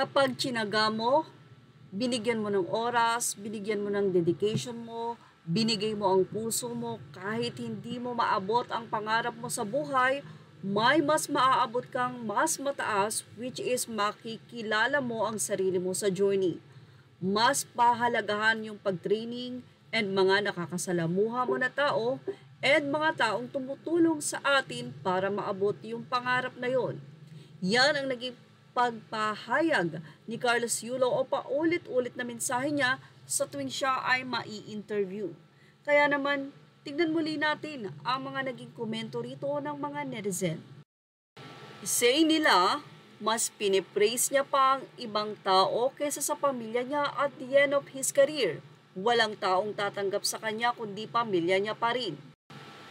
Kapag tsinaga mo, binigyan mo ng oras, binigyan mo ng dedication mo, binigay mo ang puso mo, kahit hindi mo maabot ang pangarap mo sa buhay, may mas maaabot kang mas mataas, which is makikilala mo ang sarili mo sa journey. Mas pahalagahan yung pag-training and mga nakakasalamuha mo na tao and mga taong tumutulong sa atin para maabot yung pangarap na yon. Yan ang naging pagpahayag ni Carlos Yulo o paulit-ulit na mensahe niya sa tuwing siya ay mai-interview. Kaya naman, tignan muli natin ang mga naging komento rito ng mga netizen. Say nila, mas pinipraise niya pa ang ibang tao kaysa sa pamilya niya at the end of his career. Walang taong tatanggap sa kanya kundi pamilya niya pa rin.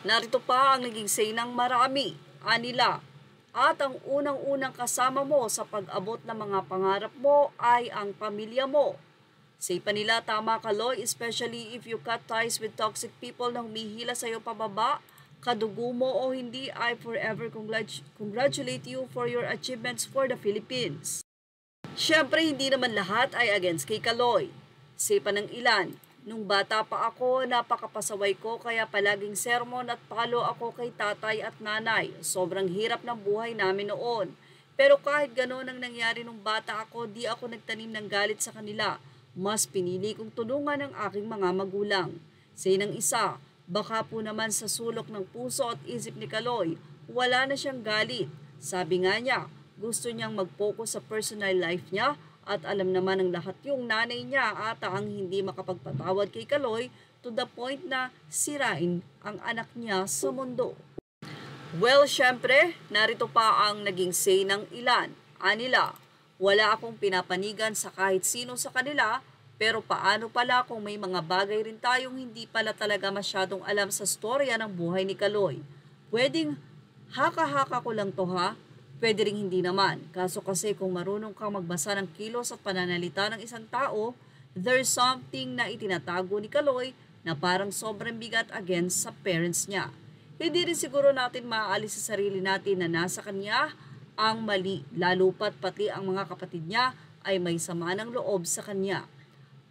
Narito pa ang naging say ng marami, anila, at ang unang-unang kasama mo sa pag-abot ng mga pangarap mo ay ang pamilya mo. Say pa nila, tama ka Loy, especially if you cut ties with toxic people na humihila sa iyo pababa, kadugo mo o hindi, I forever congratulate you for your achievements for the Philippines. Siyempre, hindi naman lahat ay against kay Kaloy. Say pa ng ilan, nung bata pa ako, napakapasaway ko kaya palaging sermon at palo ako kay tatay at nanay. Sobrang hirap ng buhay namin noon. Pero kahit gano'n ang nangyari nung bata ako, di ako nagtanim ng galit sa kanila. Mas pinili kong tulungan ang aking mga magulang. Say ng isa, baka po naman sa sulok ng puso at isip ni Kaloy, wala na siyang galit. Sabi nga niya, gusto niyang mag-focus sa personal life niya at alam naman ng lahat yung nanay niya ata ang hindi makapagpatawad kay Kaloy to the point na sirain ang anak niya sa mundo. Well, syempre, narito pa ang naging say ng ilan. Anila, wala akong pinapanigan sa kahit sino sa kanila, pero paano pala kung may mga bagay rin tayong hindi pala talaga masyadong alam sa storya ng buhay ni Kaloy. Pwedeng haka-haka ko lang to ha? Pwede rin hindi naman. Kaso kasi kung marunong kang magbasa ng kilos at pananalita ng isang tao, there's something na itinatago ni Kaloy na parang sobrang bigat against sa parents niya. Hindi rin siguro natin maaalis sa sarili natin na nasa kanya ang mali, lalo pat pati ang mga kapatid niya ay may sama ng loob sa kanya.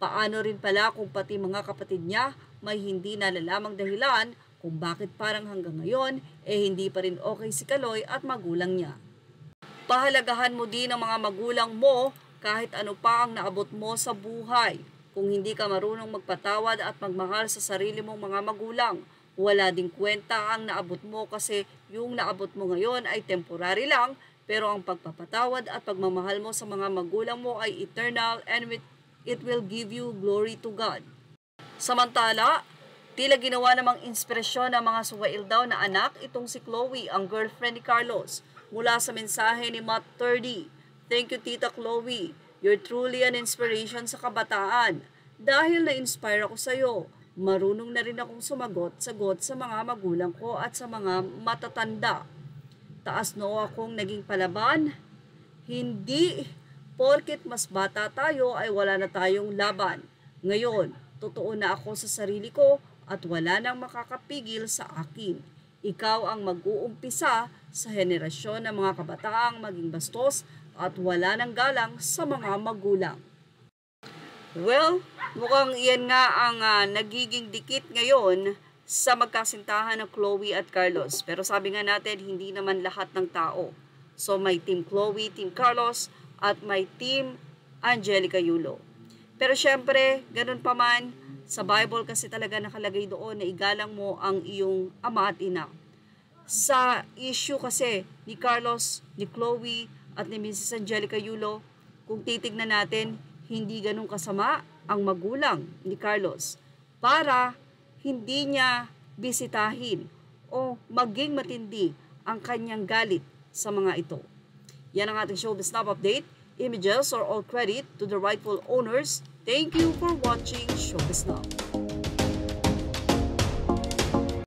Paano rin pala kung pati mga kapatid niya may hindi nalalamang dahilan kung bakit parang hanggang ngayon hindi pa rin okay si Kaloy at magulang niya. Pahalagahan mo din ang mga magulang mo kahit ano pa ang naabot mo sa buhay. Kung hindi ka marunong magpatawad at magmahal sa sarili mong mga magulang, wala ding kwenta ang naabot mo kasi yung naabot mo ngayon ay temporary lang, pero ang pagpapatawad at pagmamahal mo sa mga magulang mo ay eternal and it will give you glory to God. Samantala, tila ginawa namang inspirasyon ng mga suwail daw na anak itong si Chloe, ang girlfriend ni Carlos. Mula sa mensahe ni Matt 30, thank you Tita Chloe, you're truly an inspiration sa kabataan. Dahil na-inspire ako sa iyo, marunong na rin akong sumagot-sagot sa mga magulang ko at sa mga matatanda. Taas noo akong naging palaban, hindi porket mas bata tayo ay wala na tayong laban. Ngayon, totoo na ako sa sarili ko at wala nang makakapigil sa akin. Ikaw ang mag-uumpisa sa henerasyon ng mga kabataang maging bastos at wala nang galang sa mga magulang. Well, mukhang iyan nga ang nagiging dikit ngayon sa magkasintahan ng Chloe at Carlos. Pero sabi nga natin, hindi naman lahat ng tao. So may Team Chloe, Team Carlos, at may Team Angelica Yulo. Pero syempre, ganun pa man, sa Bible kasi talaga nakalagay doon na igalang mo ang iyong ama at ina. Sa issue kasi ni Carlos, ni Chloe, at ni Mrs. Angelica Yulo, kung titignan natin, hindi ganun kasama ang magulang ni Carlos para hindi niya bisitahin o maging matindi ang kanyang galit sa mga ito. Yan ang ating Showbiz Now update. Images are all credit to the rightful owners. Thank you for watching Showbiz Now.